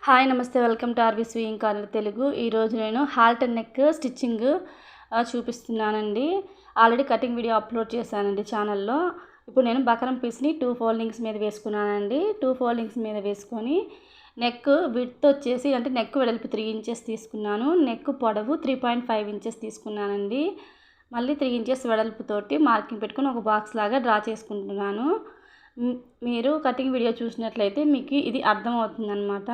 Hi నమస్తే welcome to RV swing corner Telugu. ఈరోజు నేను హాల్ట్ అండ్ నెక్ స్టిచ్చింగ్ చూపిస్తున్నానండి. ఆల్రెడీ కటింగ్ వీడియో అప్లోడ్ చేశానండి ఛానల్లో. ఇప్పుడు నేను బకరం పీస్ని 2 ఫోల్డింగ్స్ మీద వేసుకున్నానండి. 2 ఫోల్డింగ్స్ మీద వేసుకొని నెక్ విడ్త్ వచ్చేసి అంటే నెక్ వెడల్పు 3 ఇంచెస్ తీసుకున్నాను. నెక్ పొడవు 3.5 ఇంచెస్ తీసుకున్నానండి. మళ్ళీ 3 ఇంచెస్ వెడల్పుతోటి మార్కింగ్ పెట్టుకొని ఒక బాక్స్ లాగా డ్రా చేసుకుంటున్నాను. మీరు కటింగ్ వీడియో చూసినట్లయితే మీకు ఇది అర్థమవుతుందన్నమాట.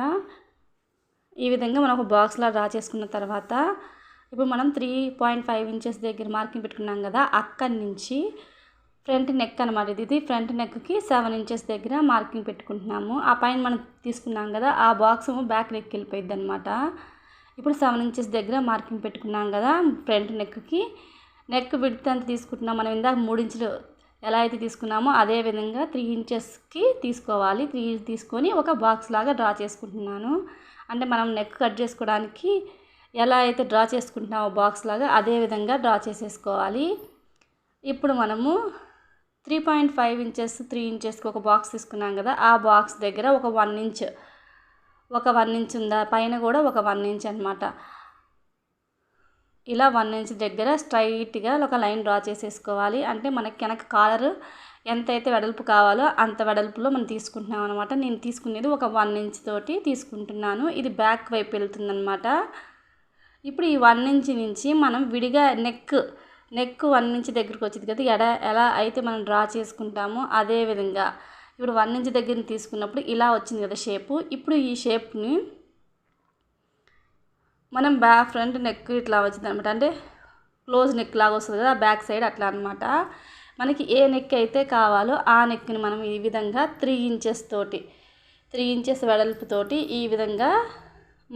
ఈ విధంగా మనం ఒక బాక్స్లా డ్రా చేసుకున్న తర్వాత ఇప్పుడు మనం 3.5 ఇంచెస్ దగ్గర మార్కింగ్ పెట్టుకున్నాం కదా, అక్కడి నుంచి ఫ్రంట్ నెక్ అనమాట. ఇది ఫ్రంట్ నెక్కి 7 ఇంచెస్ దగ్గర మార్కింగ్ పెట్టుకుంటున్నాము. ఆ పైన మనం తీసుకున్నాం కదా, ఆ బాక్స్ బ్యాక్ నెక్ వెళ్ళిపోయింది అనమాట. ఇప్పుడు 7 ఇంచెస్ దగ్గర మార్కింగ్ పెట్టుకున్నాం కదా, ఫ్రంట్ నెక్కి నెక్ విడ్త్ అంత తీసుకుంటున్నాం. మనం ఇందాక 3 ఇంచులు ఎలా అయితే తీసుకున్నామో అదే విధంగా 3 ఇంచెస్కి తీసుకోవాలి. 3 తీసుకొని ఒక బాక్స్ లాగా డ్రా చేసుకుంటున్నాను. అంటే మనం నెక్ కట్ చేసుకోవడానికి ఎలా అయితే డ్రా చేసుకుంటున్నామో బాక్స్ లాగా అదే విధంగా డ్రా చేసేసుకోవాలి. ఇప్పుడు మనము 3.5 ఇంచెస్ 3 ఇంచెస్కి ఒక బాక్స్ తీసుకున్నాం కదా, ఆ బాక్స్ దగ్గర ఒక 1 ఇంచ్ ఉందా, పైన కూడా ఒక 1 ఇంచ్ అనమాట. ఇలా 1 ఇంచ్ దగ్గర స్ట్రైట్గా ఒక లైన్ డ్రా చేసేసుకోవాలి. అంటే మనకి వెనక కాలర్ ఎంతైతే వెడల్పు కావాలో అంత వెడల్పులో మనం తీసుకుంటున్నాం అనమాట. నేను తీసుకునేది ఒక 1 ఇంచ్ తోటి తీసుకుంటున్నాను. ఇది బ్యాక్ వైపు వెళ్తుందనమాట. ఇప్పుడు ఈ 1 ఇంచ్ నుంచి మనం విడిగా నెక్ 1 ఇంచ్ దగ్గరికి వచ్చింది కదా, ఎలా అయితే మనం డ్రా చేసుకుంటామో అదే విధంగా ఇప్పుడు 1 ఇంచ్ దగ్గర తీసుకున్నప్పుడు ఇలా వచ్చింది కదా షేపు. ఇప్పుడు ఈ షేప్ని మనం ఫ్రంట్ నెక్ ఇట్లా వచ్చింది అనమాట. అంటే క్లోజ్ నెక్ లాగా వస్తుంది కదా, బ్యాక్ సైడ్ అట్లా అనమాట. మనకి ఏ నెక్ అయితే కావాలో ఆ నెక్ని మనం ఈ విధంగా 3 ఇంచెస్ వెడల్పుతోటి ఈ విధంగా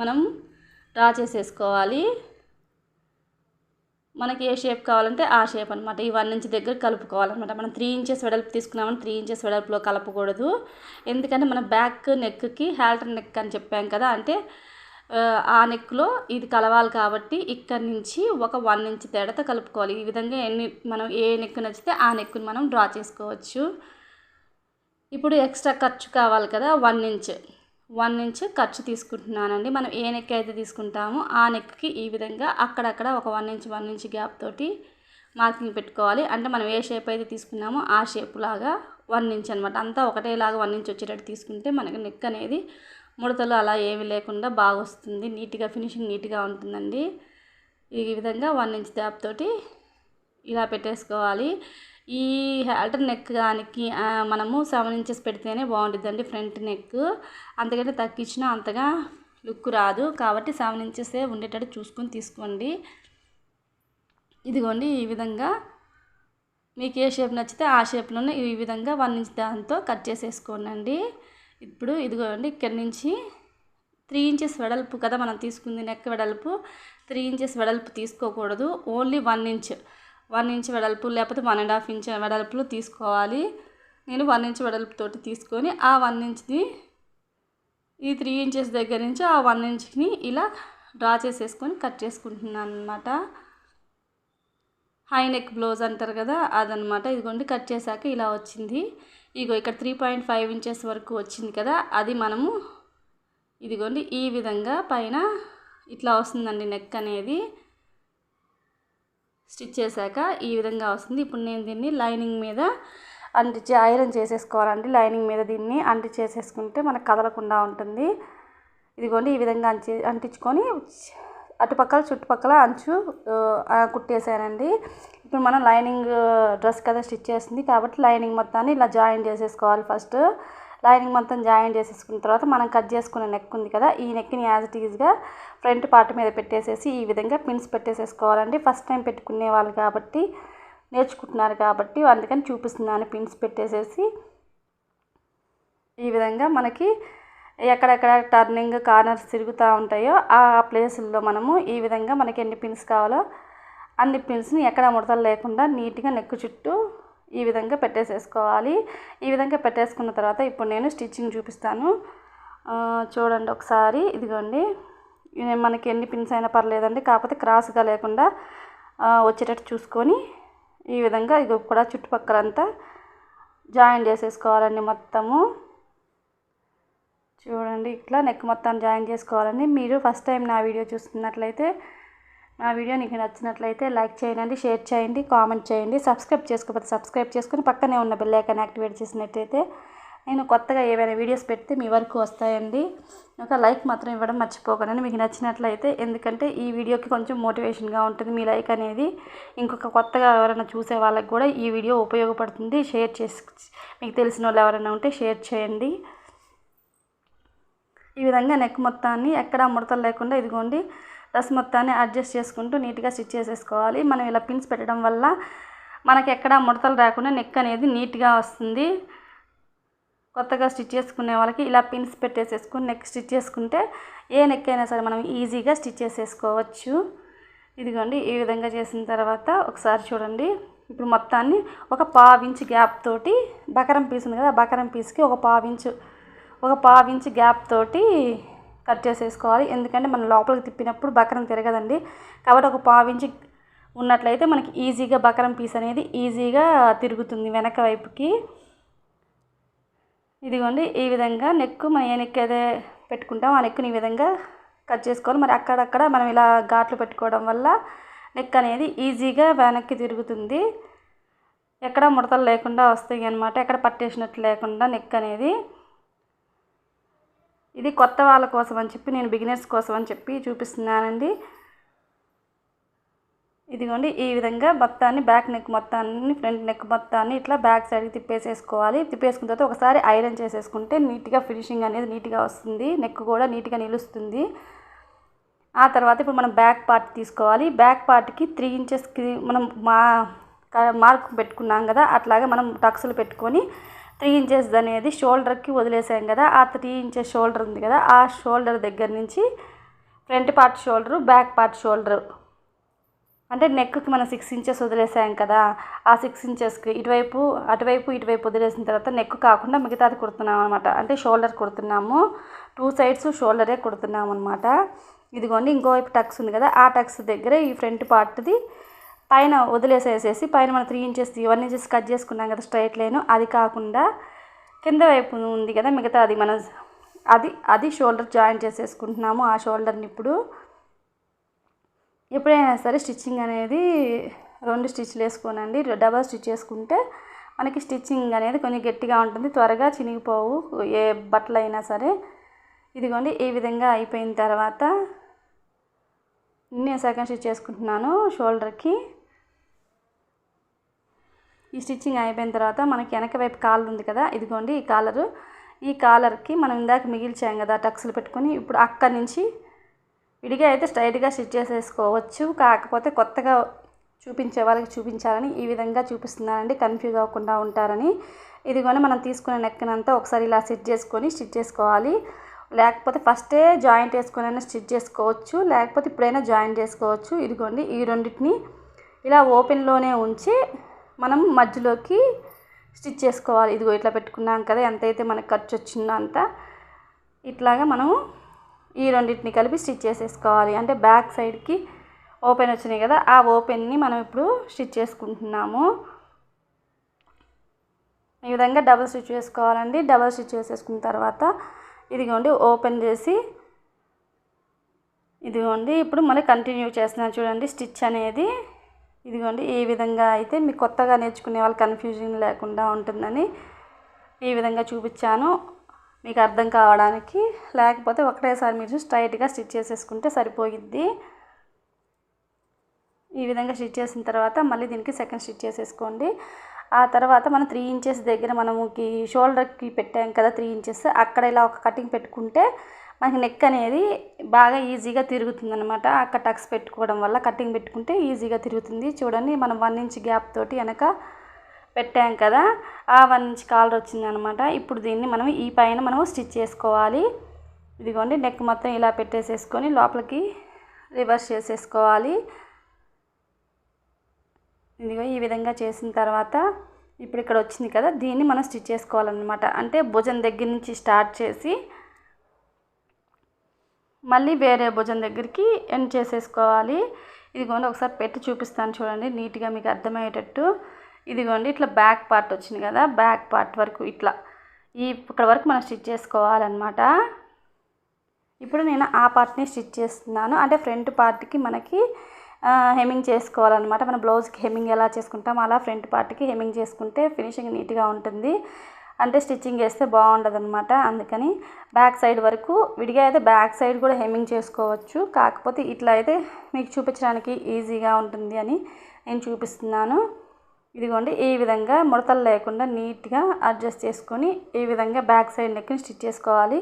మనం డ్రా చేసేసుకోవాలి. మనకి ఏ షేప్ కావాలంటే ఆ షేప్ అనమాట. ఈ 1 ఇంచ్ దగ్గర కలుపుకోవాలన్నమాట. మనం 3 ఇంచెస్ వెడల్పు తీసుకున్నామని 3 ఇంచెస్ వెడల్పులో కలపకూడదు. ఎందుకంటే మన బ్యాక్ నెక్కి హాల్టర్ నెక్ అని చెప్పాం కదా, అంటే ఆ నెక్లో ఇది కలవాలి కాబట్టి ఇక్కడ నుంచి ఒక 1 ఇంచ్ తేడాతో కలుపుకోవాలి. ఈ విధంగా మనం ఏ నెక్ నచ్చితే ఆ నెక్ని మనం డ్రా చేసుకోవచ్చు. ఇప్పుడు ఎక్స్ట్రా ఖర్చు కావాలి కదా, 1 ఇంచ్ ఖర్చు తీసుకుంటున్నానండి. మనం ఏ నెక్ అయితే తీసుకుంటామో ఆ నెక్కి ఈ విధంగా అక్కడక్కడ ఒక 1 ఇంచ్ గ్యాప్ తోటి మార్కింగ్ పెట్టుకోవాలి. అంటే మనం ఏ షేప్ అయితే తీసుకున్నామో ఆ షేప్ లాగా 1 ఇంచ్ అనమాట. అంతా ఒకటేలాగా 1 ఇంచ్ వచ్చేటట్టు తీసుకుంటే మనకి నెక్ అనేది ముడతలు అలా ఏమీ లేకుండా బాగా వస్తుంది. నీట్గా ఫినిషింగ్ నీట్గా ఉంటుందండి. ఈ విధంగా 1 ఇంచ్ గ్యాప్ తోటి ఇలా పెట్టేసుకోవాలి. ఈ హాల్టర్ నెక్ దానికి మనము 7 ఇంచెస్ పెడితేనే బాగుంటుందండి ఫ్రంట్ నెక్. అంతకంటే తగ్గించినా అంతగా లుక్ రాదు. కాబట్టి 7 ఇంచెసే ఉండేటట్టు చూసుకొని తీసుకోండి. ఇదిగోండి ఈ విధంగా మీకు ఏ షేప్ నచ్చితే ఆ షేప్లోనే ఈ విధంగా 1 ఇంచ్ దాంతో కట్ చేసేసుకోండి. ఇప్పుడు ఇదిగోండి ఇక్కడ నుంచి 3 ఇంచెస్ వెడల్పు కదా మనం తీసుకుంది నెక్ వెడల్పు. 3 ఇంచెస్ వెడల్పు తీసుకోకూడదు. ఓన్లీ 1 ఇంచ్ వెడల్పు లేకపోతే 1.5 ఇంచ్ వెడల్పులో తీసుకోవాలి. నేను 1 ఇంచ్ వెడల్పుతోటి తీసుకొని ఆ 1 ఇంచ్ని ఈ 3 ఇంచెస్ దగ్గర నుంచి ఆ 1 ఇంచ్ని ఇలా డ్రా చేసేసుకొని కట్ చేసుకుంటున్నాను అనమాట. హై నెక్ బ్లౌజ్ అంటారు కదా, అదనమాట. ఇదిగోండి కట్ చేశాక ఇలా వచ్చింది. ఇగో ఇక్కడ 3.5 ఇంచెస్ వరకు వచ్చింది కదా, అది మనము ఇదిగోండి ఈ విధంగా పైన ఇట్లా వస్తుందండి నెక్ అనేది. స్టిచ్ చేశాక ఈ విధంగా వస్తుంది. ఇప్పుడు నేను దీన్ని లైనింగ్ మీద అంటించి ఐరన్ చేసేసుకోవాలండి. లైనింగ్ మీద దీన్ని అంటించేసేసుకుంటే మనకు కదలకుండా ఉంటుంది. ఇదిగోండి ఈ విధంగా అంటించుకొని అటుపక్కల చుట్టుపక్కల అంచు కుట్టేసానండి. ఇప్పుడు మనం లైనింగ్ డ్రెస్ కదా స్టిచ్ చేస్తుంది కాబట్టి లైనింగ్ మొత్తాన్ని ఇలా జాయిన్ చేసేసుకోవాలి. ఫస్ట్ లైనింగ్ మొత్తం జాయిన్ చేసేసుకున్న తర్వాత మనం కట్ చేసుకున్న నెక్ ఉంది కదా, ఈ నెక్ని యాజ్ ఇట్ ఈజ్గా ఫ్రంట్ పార్ట్ మీద పెట్టేసేసి ఈ విధంగా పిన్స్ పెట్టేసేసుకోవాలండి. ఫస్ట్ టైం పెట్టుకునే వాళ్ళు కాబట్టి నేర్చుకుంటున్నారు కాబట్టి అందుకని చూపిస్తున్నాను. పిన్స్ పెట్టేసేసి ఈ విధంగా మనకి ఎక్కడెక్కడ టర్నింగ్ కార్నర్స్ తిరుగుతూ ఉంటాయో ఆ ప్లేసుల్లో మనము ఈ విధంగా మనకి ఎన్ని పిన్స్ కావాలో అన్ని పిన్స్ని ఎక్కడ ముడతలు లేకుండా నీట్గా నెక్ చుట్టూ ఈ విధంగా పెట్టేసేసుకోవాలి. ఈ విధంగా పెట్టేసుకున్న తర్వాత ఇప్పుడు నేను స్టిచ్చింగ్ చూపిస్తాను, చూడండి ఒకసారి. ఇదిగోండి మనకి ఎన్ని పిన్స్ అయినా పర్లేదండి, కాకపోతే క్రాస్గా లేకుండా వచ్చేటట్టు చూసుకొని ఈ విధంగా ఇది కూడా చుట్టుపక్కలంతా జాయిన్ చేసేసుకోవాలండి మొత్తము. చూడండి ఇట్లా నెక్ మొత్తం జాయిన్ చేసుకోవాలండి. మీరు ఫస్ట్ టైం నా వీడియో చూస్తున్నట్లయితే నా వీడియో మీకు నచ్చినట్లయితే లైక్ చేయండి, షేర్ చేయండి, కామెంట్ చేయండి. సబ్స్క్రైబ్ చేసుకోకపోతే సబ్స్క్రైబ్ చేసుకొని పక్కనే ఉన్న బెల్ ఐకాన్ యాక్టివేట్ చేసినట్లయితే నేను కొత్తగా ఏవైనా వీడియోస్ పెడితే మీ వరకు వస్తాయండి. ఒక లైక్ మాత్రం ఇవ్వడం మర్చిపోకండి మీకు నచ్చినట్లయితే, ఎందుకంటే ఈ వీడియోకి కొంచెం మోటివేషన్గా ఉంటుంది. మీ లైక్ అనేది ఇంకొక కొత్తగా ఎవరైనా చూసే వాళ్ళకి కూడా ఈ వీడియో ఉపయోగపడుతుంది. షేర్ చేసి మీకు తెలిసిన వాళ్ళు ఎవరైనా ఉంటే షేర్ చేయండి. ఈ విధంగా నెక్ మొత్తాన్ని ఎక్కడా ముడతలు లేకుండా ఇదిగోండి డ్రెస్ మొత్తాన్ని అడ్జస్ట్ చేసుకుంటూ నీట్గా స్టిచ్ చేసేసుకోవాలి. మనం ఇలా పిన్స్ పెట్టడం వల్ల మనకి ఎక్కడా ముడతలు రాకుండా నెక్ అనేది నీట్గా వస్తుంది. కొత్తగా స్టిచ్ చేసుకునే వాళ్ళకి ఇలా పిన్స్ పెట్టేసేసుకుని నెక్ స్టిచ్ చేసుకుంటే ఏ నెక్ అయినా సరే మనం ఈజీగా స్టిచ్ చేసేసుకోవచ్చు. ఇదిగోండి ఈ విధంగా చేసిన తర్వాత ఒకసారి చూడండి. ఇప్పుడు మొత్తాన్ని ఒక 1/2 ఇంచ్ గ్యాప్ తోటి బకరం పీస్ ఉంది కదా, బకరం పీస్కి ఒక 1/2 ఇంచ్ గ్యాప్ తోటి కట్ చేసేసుకోవాలి. ఎందుకంటే మనం లోపలికి తిప్పినప్పుడు బకరం తిరగదండి. కాబట్టి ఒక 1/2 ఇంచ్ ఉన్నట్లయితే మనకి ఈజీగా బకరం పీస్ అనేది ఈజీగా తిరుగుతుంది వెనక వైపుకి. ఇదిగోండి ఈ విధంగా నెక్ మనం ఏ నెక్ అయితే పెట్టుకుంటాం ఆ నెక్ని ఈ విధంగా కట్ చేసుకోవాలి. మరి అక్కడక్కడ మనం ఇలా ఘాట్లు పెట్టుకోవడం వల్ల నెక్ అనేది ఈజీగా వెనక్కి తిరుగుతుంది. ఎక్కడ ముడతలు లేకుండా వస్తాయి అన్నమాట, ఎక్కడ పట్టేసినట్టు లేకుండా నెక్ అనేది. ఇది కొత్త వాళ్ళ కోసం అని చెప్పి నేను బిగినర్స్ కోసం అని చెప్పి చూపిస్తున్నానండి. ఇదిగోండి ఈ విధంగా మొత్తాన్ని బ్యాక్ నెక్ మొత్తాన్ని ఫ్రంట్ నెక్ మొత్తాన్ని ఇట్లా బ్యాక్ సైడ్కి తిప్పేసేసుకోవాలి. తిప్పేసుకున్న తర్వాత ఒకసారి ఐరన్ చేసేసుకుంటే నీట్గా ఫినిషింగ్ అనేది నీట్గా వస్తుంది, నెక్ కూడా నీట్గా నిలుస్తుంది. ఆ తర్వాత ఇప్పుడు మనం బ్యాక్ పార్ట్ తీసుకోవాలి. బ్యాక్ పార్ట్కి 3 ఇంచెస్కి మనం మార్క్ పెట్టుకున్నాం కదా, అట్లాగే మనం టక్స్లు పెట్టుకొని 3 ఇంచెస్ అనేది షోల్డర్కి వదిలేసాం కదా. ఆ 3 ఇంచెస్ షోల్డర్ ఉంది కదా, ఆ షోల్డర్ దగ్గర నుంచి front part shoulder, back part shoulder అంటే నెక్కి మనం 6 ఇంచెస్ వదిలేసాం కదా, ఆ 6 ఇంచెస్కి ఇటువైపు ఇటువైపు వదిలేసిన తర్వాత నెక్ కాకుండా మిగతాది కుడుతున్నాం అనమాట. అంటే షోల్డర్ కుడుతున్నాము, 2 సైడ్స్ షోల్డరే కుడుతున్నాం అనమాట. ఇదిగోండి ఇంకోవైపు టక్స్ ఉంది కదా, ఆ టక్స్ దగ్గర ఈ ఫ్రంట్ పార్ట్ది పైన వదిలేసేసేసి పైన మనం 3 ఇంచెస్ 1 ఇంచెస్ కట్ చేసుకున్నాం కదా స్ట్రైట్ లైన్, అది కాకుండా కింద వైపు ఉంది కదా మిగతా అది మనం అది షోల్డర్ జాయిన్ చేసేసుకుంటున్నాము. ఆ షోల్డర్ని ఇప్పుడు ఎప్పుడైనా సరే స్టిచ్చింగ్ అనేది 2 స్టిచ్లు వేసుకోనండి. డబల్ స్టిచ్ వేసుకుంటే మనకి స్టిచ్చింగ్ అనేది కొంచెం గట్టిగా ఉంటుంది, త్వరగా చినిగిపోవు ఏ బట్టలు అయినా సరే. ఇదిగోండి ఈ విధంగా అయిపోయిన తర్వాత నేను సెకండ్ స్టిచ్ చేసుకుంటున్నాను షోల్డర్కి. ఈ స్టిచ్చింగ్ అయిపోయిన తర్వాత మనకి వెనక వైపు కాలర్ ఉంది కదా, ఇదిగోండి ఈ కాలర్కి మనం ఇందాక మిగిల్చాం కదా టక్స్లు పెట్టుకొని, ఇప్పుడు అక్కడి నుంచి విడిగా అయితే స్ట్రైట్గా స్టిచ్ చేసేసుకోవచ్చు. కాకపోతే కొత్తగా చూపించే వాళ్ళకి చూపించాలని ఈ విధంగా చూపిస్తున్నానండి, కన్ఫ్యూజ్ అవ్వకుండా ఉంటారని. ఇదిగోండి మనం తీసుకునే నెక్నంతా ఒకసారి ఇలా స్టిచ్ చేసుకోవాలి. లేకపోతే ఫస్టే జాయింట్ వేసుకునైనా స్టిచ్ చేసుకోవచ్చు, లేకపోతే ఇప్పుడైనా జాయింట్ చేసుకోవచ్చు. ఇదిగోండి ఈ రెండింటిని ఇలా ఓపెన్లోనే ఉంచి మనం మధ్యలోకి స్టిచ్ చేసుకోవాలి. ఇదిగో ఇట్లా పెట్టుకున్నాం కదా, ఎంతైతే మనకు ఖర్చు వచ్చిందో అంత ఇట్లాగా మనం ఈ రెండింటిని కలిపి స్టిచ్ చేసేసుకోవాలి. అంటే బ్యాక్ సైడ్కి ఓపెన్ వచ్చినాయి కదా, ఆ ఓపెన్ని మనం ఇప్పుడు స్టిచ్ చేసుకుంటున్నాము. ఈ విధంగా డబుల్ స్టిచ్ వేసుకోవాలండి. డబుల్ స్టిచ్ వేసేసుకున్న తర్వాత ఇదిగోండి ఓపెన్ చేసి ఇదిగోండి ఇప్పుడు మళ్ళీ కంటిన్యూ చేస్తున్నాను చూడండి స్టిచ్ అనేది. ఇదిగోండి ఈ విధంగా అయితే మీకు కొత్తగా నేర్చుకునే వాళ్ళు కన్ఫ్యూజన్ లేకుండా ఉంటుందని ఈ విధంగా చూపించాను మీకు అర్థం కావడానికి. లేకపోతే ఒకటేసారి మీరు స్ట్రైట్గా స్టిచ్ చేసేసుకుంటే సరిపోయిద్ది. ఈ విధంగా స్టిచ్ చేసిన తర్వాత మళ్ళీ దీనికి సెకండ్ స్టిచ్ చేసేసుకోండి. ఆ తర్వాత మనం 3 ఇంచెస్ దగ్గర మనముకి షోల్డర్కి పెట్టాం కదా 3 ఇంచెస్, అక్కడ ఇలా ఒక కటింగ్ పెట్టుకుంటే మనకి నెక్ అనేది బాగా ఈజీగా తిరుగుతుంది అనమాట. అక్కడ టక్స్ పెట్టుకోవడం వల్ల కటింగ్ పెట్టుకుంటే ఈజీగా తిరుగుతుంది. చూడండి మనం 1 ఇంచ్ గ్యాప్ తోటి వెనక పెట్టాం కదా, ఆ 1 ఇంచ్ కాలర్ వచ్చింది అనమాట. ఇప్పుడు దీన్ని మనం ఈ పైన మనం స్టిచ్ చేసుకోవాలి. ఇదిగోండి నెక్ మొత్తం ఇలా పెట్టేసేసుకొని లోపలికి రివర్స్ చేసేసుకోవాలి. ఇదిగో ఈ విధంగా చేసిన తర్వాత ఇప్పుడు ఇక్కడ వచ్చింది కదా, దీన్ని మనం స్టిచ్ చేసుకోవాలన్నమాట. అంటే భుజం దగ్గర నుంచి స్టార్ట్ చేసి మళ్ళీ వేరే భుజం దగ్గరికి ఎండ్ చేసేసుకోవాలి. ఇదిగోండి ఒకసారి పెట్టి చూపిస్తాను చూడండి నీట్గా మీకు అర్థమయ్యేటట్టు. ఇదిగోండి ఇట్లా బ్యాక్ పార్ట్ వచ్చింది కదా, బ్యాక్ పార్ట్ వరకు ఇట్లా ఇక్కడ వరకు మనం స్టిచ్ చేసుకోవాలన్నమాట. ఇప్పుడు నేను ఆ పార్ట్ని స్టిచ్ చేస్తున్నాను. అంటే ఫ్రంట్ పార్ట్కి మనకి హెమ్మింగ్ చేసుకోవాలన్నమాట. మన బ్లౌజ్కి హెమ్మింగ్ ఎలా చేసుకుంటాం అలా ఫ్రంట్ పార్ట్కి హెమ్మింగ్ చేసుకుంటే ఫినిషింగ్ నీట్గా ఉంటుంది. అంటే స్టిచ్చింగ్ చేస్తే బాగుండదు అనమాట. అందుకని బ్యాక్ సైడ్ వరకు విడిగా అయితే బ్యాక్ సైడ్ కూడా హెమ్మింగ్ చేసుకోవచ్చు. కాకపోతే ఇట్లా అయితే మీకు చూపించడానికి ఈజీగా ఉంటుంది అని నేను చూపిస్తున్నాను. ఇదిగోండి ఈ విధంగా ముడతలు లేకుండా నీట్గా అడ్జస్ట్ చేసుకొని ఈ విధంగా బ్యాక్ సైడ్ నెక్ని స్టిచ్ చేసుకోవాలి.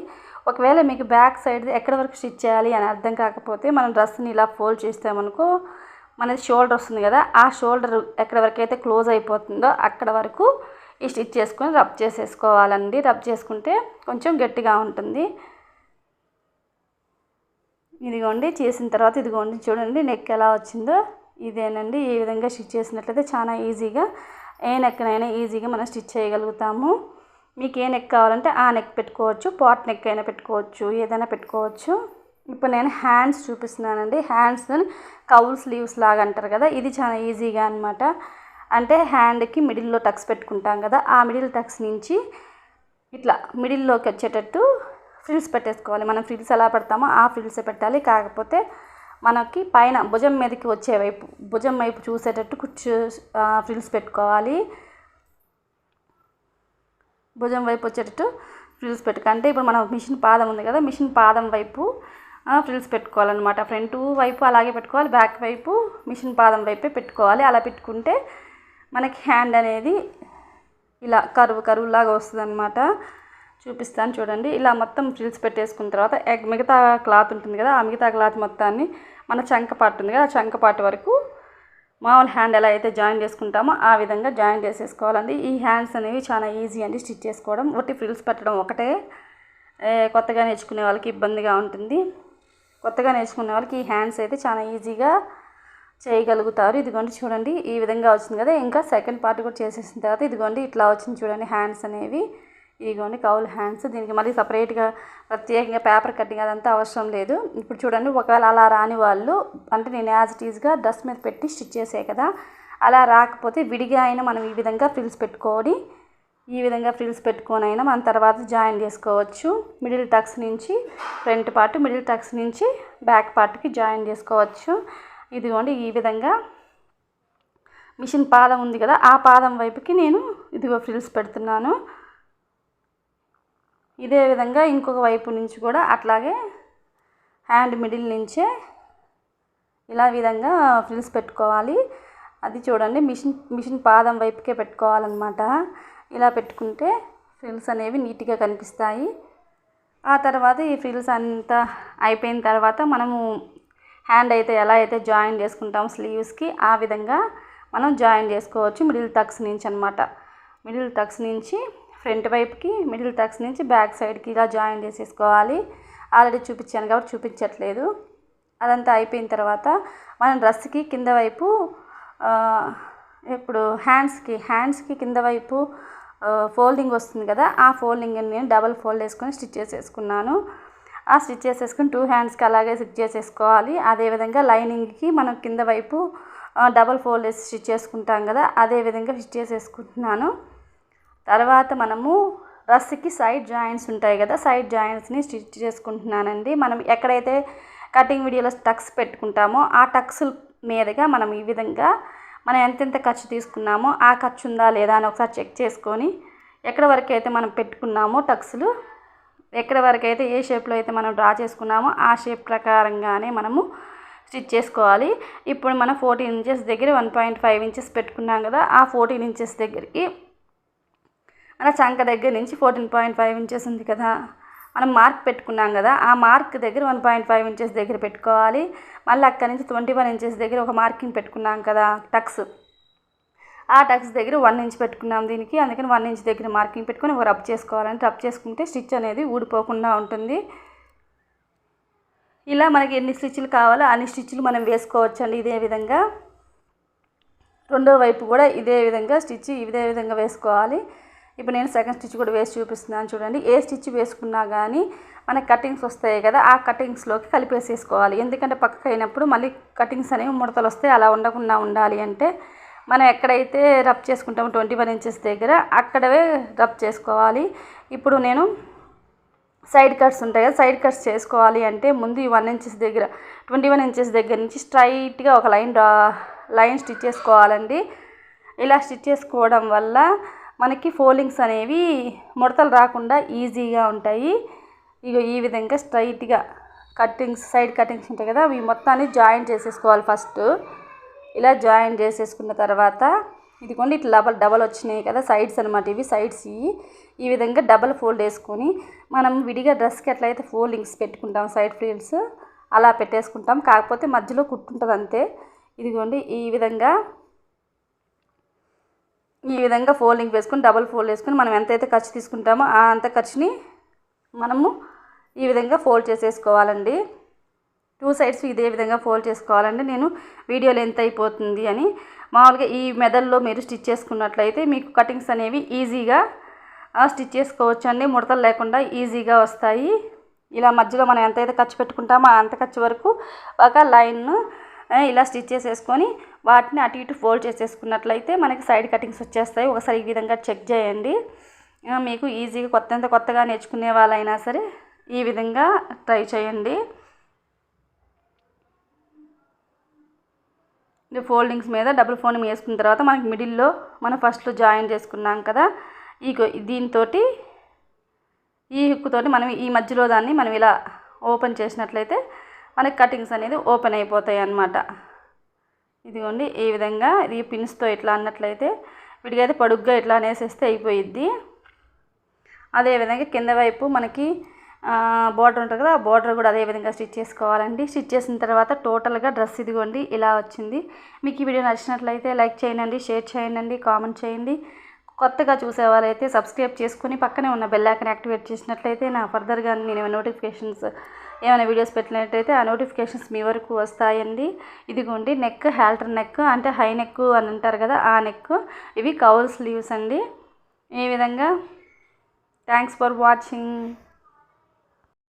ఒకవేళ మీకు బ్యాక్ సైడ్ ఎక్కడి వరకు స్టిచ్ చేయాలి అని అర్థం కాకపోతే మనం డ్రెస్ని ఇలా ఫోల్డ్ చేస్తామనుకో మనది షోల్డర్ వస్తుంది కదా, ఆ షోల్డర్ ఎక్కడి వరకు అయితే క్లోజ్ అయిపోతుందో అక్కడ వరకు ఈ స్టిచ్ చేసుకొని రబ్ చేసేసుకోవాలండి. రబ్ చేసుకుంటే కొంచెం గట్టిగా ఉంటుంది. ఇదిగోండి చేసిన తర్వాత ఇదిగోండి చూడండి నెక్ ఎలా వచ్చిందో ఇదేనండి. ఈ విధంగా స్టిచ్ చేసినట్లయితే చాలా ఈజీగా ఏ నెక్నైనా ఈజీగా మనం స్టిచ్ చేయగలుగుతాము. మీకు ఏ నెక్ కావాలంటే ఆ నెక్ పెట్టుకోవచ్చు, పాట్ నెక్ అయినా పెట్టుకోవచ్చు, ఏదైనా పెట్టుకోవచ్చు. ఇప్పుడు నేను హ్యాండ్స్ చూపిస్తున్నానండి. హ్యాండ్స్ కౌల్ స్లీవ్స్ లాగా అంటారు కదా, ఇది చాలా ఈజీగా అనమాట. అంటే హ్యాండ్కి మిడిల్లో టక్స్ పెట్టుకుంటాం కదా, ఆ మిడిల్ టక్స్ నుంచి ఇట్లా మిడిల్లోకి వచ్చేటట్టు ఫ్రిల్స్ పెట్టేసుకోవాలి. మనం ఫ్రిల్స్ ఎలా పెడతామో ఆ ఫ్రిల్సే పెట్టాలి. కాకపోతే మనకి పైన భుజం మీదకి వచ్చే వైపు భుజం వైపు చూసేటట్టు ఫ్రిల్స్ పెట్టుకోవాలి. భుజం వైపు వచ్చేటట్టు ఫ్రిల్స్ పెట్టుకుంటే ఇప్పుడు మనం మిషన్ పాదం ఉంది కదా, మిషన్ పాదం వైపు ఫ్రిల్స్ పెట్టుకోవాలన్నమాట. ఫ్రంట్ వైపు అలాగే పెట్టుకోవాలి, బ్యాక్ వైపు మిషన్ పాదం వైపే పెట్టుకోవాలి. అలా పెట్టుకుంటే మనకి హ్యాండ్ అనేది ఇలా కరువు లాగా వస్తుంది అనమాట. చూపిస్తాను చూడండి. ఇలా మొత్తం ఫ్రిల్స్ పెట్టేసుకున్న తర్వాత మిగతా క్లాత్ ఉంటుంది కదా, ఆ మిగతా క్లాత్ మొత్తాన్ని మన చంక పార్ట్ ఉంది కదా, ఆ చంక పార్ట్ వరకు మామూలు హ్యాండ్ ఎలా అయితే జాయిన్ చేసుకుంటామో ఆ విధంగా జాయిన్ చేసేసుకోవాలండి. ఈ హ్యాండ్స్ అనేవి చాలా ఈజీ అండి స్టిచ్ చేసుకోవడం. ఒకటి ఫ్రిల్స్ పెట్టడం ఒకటే కొత్తగా నేర్చుకునే వాళ్ళకి ఇబ్బందిగా ఉంటుంది. కొత్తగా నేర్చుకునే వాళ్ళకి ఈ హ్యాండ్స్ అయితే చాలా ఈజీగా చేయగలుగుతారు. ఇదిగోండి చూడండి ఈ విధంగా వచ్చింది కదా. ఇంకా సెకండ్ పార్ట్ కూడా చేసేసిన తర్వాత ఇదిగోండి ఇట్లా వచ్చింది చూడండి హ్యాండ్స్ అనేవి. ఇదిగోండి కౌల్ హ్యాండ్స్. దీనికి మళ్ళీ సపరేట్గా ప్రత్యేకంగా పేపర్ కటింగ్ అదంతా అవసరం లేదు. ఇప్పుడు చూడండి ఒకవేళ అలా రాని వాళ్ళు, అంటే నేను యాజ్ ఇట్ ఈజ్గా డ్రెస్ మీద పెట్టి స్టిచ్ చేసే కదా, అలా రాకపోతే విడిగా అయినా మనం ఈ విధంగా ఫ్రిల్స్ పెట్టుకొని అయినా మనం తర్వాత జాయిన్ చేసుకోవచ్చు. మిడిల్ టక్స్ నుంచి ఫ్రంట్ పార్ట్, మిడిల్ టక్స్ నుంచి బ్యాక్ పార్ట్కి జాయిన్ చేసుకోవచ్చు. ఇదిగోండి ఈ విధంగా మిషన్ పాదం ఉంది కదా, ఆ పాదం వైపుకి నేను ఇదిగో ఫ్రిల్స్ పెడుతున్నాను. ఇదే విధంగా ఇంకొక వైపు నుంచి కూడా అట్లాగే హ్యాండ్ మిడిల్ నుంచే ఇలా విధంగా ఫ్రిల్స్ పెట్టుకోవాలి. అది చూడండి మిషన్ పాదం వైపుకే పెట్టుకోవాలన్నమాట. ఇలా పెట్టుకుంటే ఫ్రిల్స్ అనేవి నీట్గా కనిపిస్తాయి. ఆ తర్వాత ఈ ఫ్రిల్స్ అంతా అయిపోయిన తర్వాత మనము హ్యాండ్ అయితే ఎలా అయితే జాయిన్ చేసుకుంటాం స్లీవ్స్కి ఆ విధంగా మనం జాయిన్ చేసుకోవచ్చు. మిడిల్ టక్స్ నుంచి అనమాట. మిడిల్ టక్స్ నుంచి ఫ్రంట్ వైపుకి, మిడిల్ టక్స్ నుంచి బ్యాక్ సైడ్కి ఇలా జాయిన్ చేసేసుకోవాలి. ఆల్రెడీ చూపించాను కాబట్టి చూపించట్లేదు. అదంతా అయిపోయిన తర్వాత మనం డ్రెస్కి కింద వైపు ఇప్పుడు హ్యాండ్స్కి కింద వైపు ఫోల్డింగ్ వస్తుంది కదా, ఆ ఫోల్డింగ్ నేను డబల్ ఫోల్డ్ వేసుకొని స్టిచ్ చేసేసుకున్నాను. ఆ స్టిచ్ చేసేసుకుని 2 హ్యాండ్స్కి అలాగే స్టిచ్ చేసేసుకోవాలి. అదేవిధంగా లైనింగ్కి మనం కింద వైపు డబల్ ఫోల్డ్ వేసి స్టిచ్ చేసుకుంటాం కదా, అదే విధంగా స్టిచ్ చేసేసుకుంటున్నాను. తర్వాత మనము డ్రెస్కి సైడ్ జాయింట్స్ ఉంటాయి కదా, సైడ్ జాయింట్స్ని స్టిచ్ చేసుకుంటున్నానండి. మనం ఎక్కడైతే కటింగ్ వీడియోలో టక్స్ పెట్టుకుంటామో ఆ టక్స్ మీదుగా మనం ఈ విధంగా మనం ఎంతెంత ఖర్చు తీసుకున్నామో ఆ ఖర్చు ఉందా లేదా అని ఒకసారి చెక్ చేసుకొని ఎక్కడ వరకు అయితే మనం పెట్టుకున్నామో టక్స్లు, ఎక్కడ వరకు అయితే ఏ షేప్లో అయితే మనం డ్రా చేసుకున్నామో ఆ షేప్ ప్రకారంగానే మనము స్టిచ్ చేసుకోవాలి. ఇప్పుడు మనం 14 ఇంచెస్ దగ్గర 1.5 ఇంచెస్ పెట్టుకున్నాం కదా, ఆ 14 ఇంచెస్ దగ్గరికి మన చంక దగ్గర నుంచి 14.5 ఇంచెస్ ఉంది కదా, మనం మార్క్ పెట్టుకున్నాం కదా, ఆ మార్క్ దగ్గర 1.5 ఇంచెస్ దగ్గర పెట్టుకోవాలి. మళ్ళీ అక్కడి నుంచి 21 ఇంచెస్ దగ్గర ఒక మార్కింగ్ పెట్టుకున్నాం కదా టక్స్, ఆ టక్స్ దగ్గర 1 ఇంచ్ పెట్టుకున్నాం దీనికి. అందుకని 1 ఇంచ్ దగ్గర మార్కింగ్ పెట్టుకొని రబ్ చేసుకోవాలంటే రబ్ చేసుకుంటే స్టిచ్ అనేది ఊడిపోకుండా ఉంటుంది. ఇలా మనకి ఎన్ని స్టిచ్లు కావాలో అన్ని స్టిచ్లు మనం వేసుకోవచ్చు అండి. ఇదే విధంగా రెండో వైపు కూడా ఇదే విధంగా వేసుకోవాలి. ఇప్పుడు నేను సెకండ్ స్టిచ్ కూడా వేసి చూపిస్తున్నాను చూడండి. ఏ స్టిచ్ వేసుకున్నా కానీ మనకి కటింగ్స్ వస్తాయి కదా, ఆ కటింగ్స్లోకి కలిపేసేసుకోవాలి. ఎందుకంటే పక్కకు అయినప్పుడు మళ్ళీ కటింగ్స్ అనేవి ముడతలు వస్తాయి. అలా ఉండకుండా ఉండాలి అంటే మనం ఎక్కడైతే రబ్ చేసుకుంటామో 21 ఇంచెస్ దగ్గర అక్కడవే రబ్ చేసుకోవాలి. ఇప్పుడు నేను సైడ్ కట్స్ ఉంటాయి కదా, సైడ్ కట్స్ చేసుకోవాలి అంటే ముందు ఈ 1 ఇంచెస్ దగ్గర 21 ఇంచెస్ దగ్గర నుంచి స్ట్రైట్గా ఒక లైన్ స్టిచ్ చేసుకోవాలండి. ఇలా స్టిచ్ చేసుకోవడం వల్ల మనకి ఫోల్డింగ్స్ అనేవి ముడతలు రాకుండా ఈజీగా ఉంటాయి. ఇక ఈ విధంగా స్ట్రైట్గా సైడ్ కటింగ్స్ ఉంటాయి కదా, అవి మొత్తాన్ని జాయిన్ చేసేసుకోవాలి. ఫస్ట్ ఇలా జాయిన్ చేసేసుకున్న తర్వాత ఇదిగోండి ఇట్లా డబల్ వచ్చినాయి కదా సైడ్స్ అనమాట, ఇవి సైడ్స్. ఈ విధంగా డబల్ ఫోల్డ్ వేసుకొని మనం విడిగా డ్రెస్కి ఎట్లయితే ఫోల్డింగ్స్ పెట్టుకుంటాం సైడ్ ఫ్లీట్స్ అలా పెట్టేసుకుంటాం, కాకపోతే మధ్యలో కుట్టుంటుంది అంతే. ఇదిగోండి ఈ విధంగా ఫోల్డింగ్ వేసుకొని డబల్ ఫోల్డ్ వేసుకొని మనం ఎంతైతే ఖర్చు తీసుకుంటామో అంత ఖర్చుని మనము ఈ విధంగా ఫోల్డ్ చేసేసుకోవాలండి. 2 సైడ్స్ ఇదే విధంగా ఫోల్డ్ చేసుకోవాలండి. నేను వీడియోలో ఎంత అయిపోతుంది అని మామూలుగా ఈ మెథడ్లో మీరు స్టిచ్ చేసుకున్నట్లయితే మీకు కటింగ్స్ అనేవి ఈజీగా స్టిచ్ చేసుకోవచ్చు అండి, ముడతలు లేకుండా ఈజీగా వస్తాయి. ఇలా మధ్యలో మనం ఎంతైతే ఖర్చు పెట్టుకుంటామో అంత ఖర్చు వరకు ఒక లైన్ ఇలా స్టిచ్ చేసేసుకొని వాటిని అటు ఇటు ఫోల్డ్ చేసేసుకున్నట్లయితే మనకి సైడ్ కటింగ్స్ వచ్చేస్తాయి. ఒకసారి ఈ విధంగా చెక్ చేయండి. మీకు ఈజీగా కొత్తగా నేర్చుకునే వాళ్ళైనా సరే ఈ విధంగా ట్రై చేయండి. ఫోల్డింగ్స్ మీద డబుల్ ఫోల్డింగ్ వేసుకున్న తర్వాత మనకి మిడిల్లో మనం ఫస్ట్లో జాయిన్ చేసుకున్నాం కదా, దీంతో ఈ హుక్తోటి మనం ఈ మధ్యలో దాన్ని మనం ఇలా ఓపెన్ చేసినట్లయితే మనకి కటింగ్స్ అనేది ఓపెన్ అయిపోతాయి అన్నమాట. ఇదిగోండి ఈ విధంగా ఇది పిన్స్తో ఇట్లా అన్నట్లయితే విడిగా అయితే పొడుగ్గా ఇట్లా అనేసేస్తే అయిపోయిద్ది. అదేవిధంగా కింద వైపు మనకి బోర్డర్ ఉంటుంది కదా, ఆ బోర్డర్ కూడా అదే విధంగా స్టిచ్ చేసుకోవాలండి. స్టిచ్ చేసిన తర్వాత టోటల్గా డ్రెస్ ఇదిగోండి ఇలా వచ్చింది. మీకు ఈ వీడియో నచ్చినట్లయితే లైక్ చేయండి, షేర్ చేయండి, కామెంట్ చేయండి. కొత్తగా చూసేవాళ్ళైతే సబ్స్క్రైబ్ చేసుకుని పక్కనే ఉన్న బెల్ ఐకాన్ యాక్టివేట్ చేసినట్లయితే నా ఫర్దర్గా నేను నోటిఫికేషన్స్ ఏమైనా వీడియోస్ పెట్టినట్లయితే ఆ నోటిఫికేషన్స్ మీ వరకు వస్తాయండి. ఇదిగోండి నెక్, హాల్టర్ నెక్ అంటే హై నెక్ అని అంటారు కదా ఆ నెక్, ఇవి కౌల్ స్లీవ్స్ అండి. ఈ విధంగా థ్యాంక్స్ ఫర్ వాచింగ్.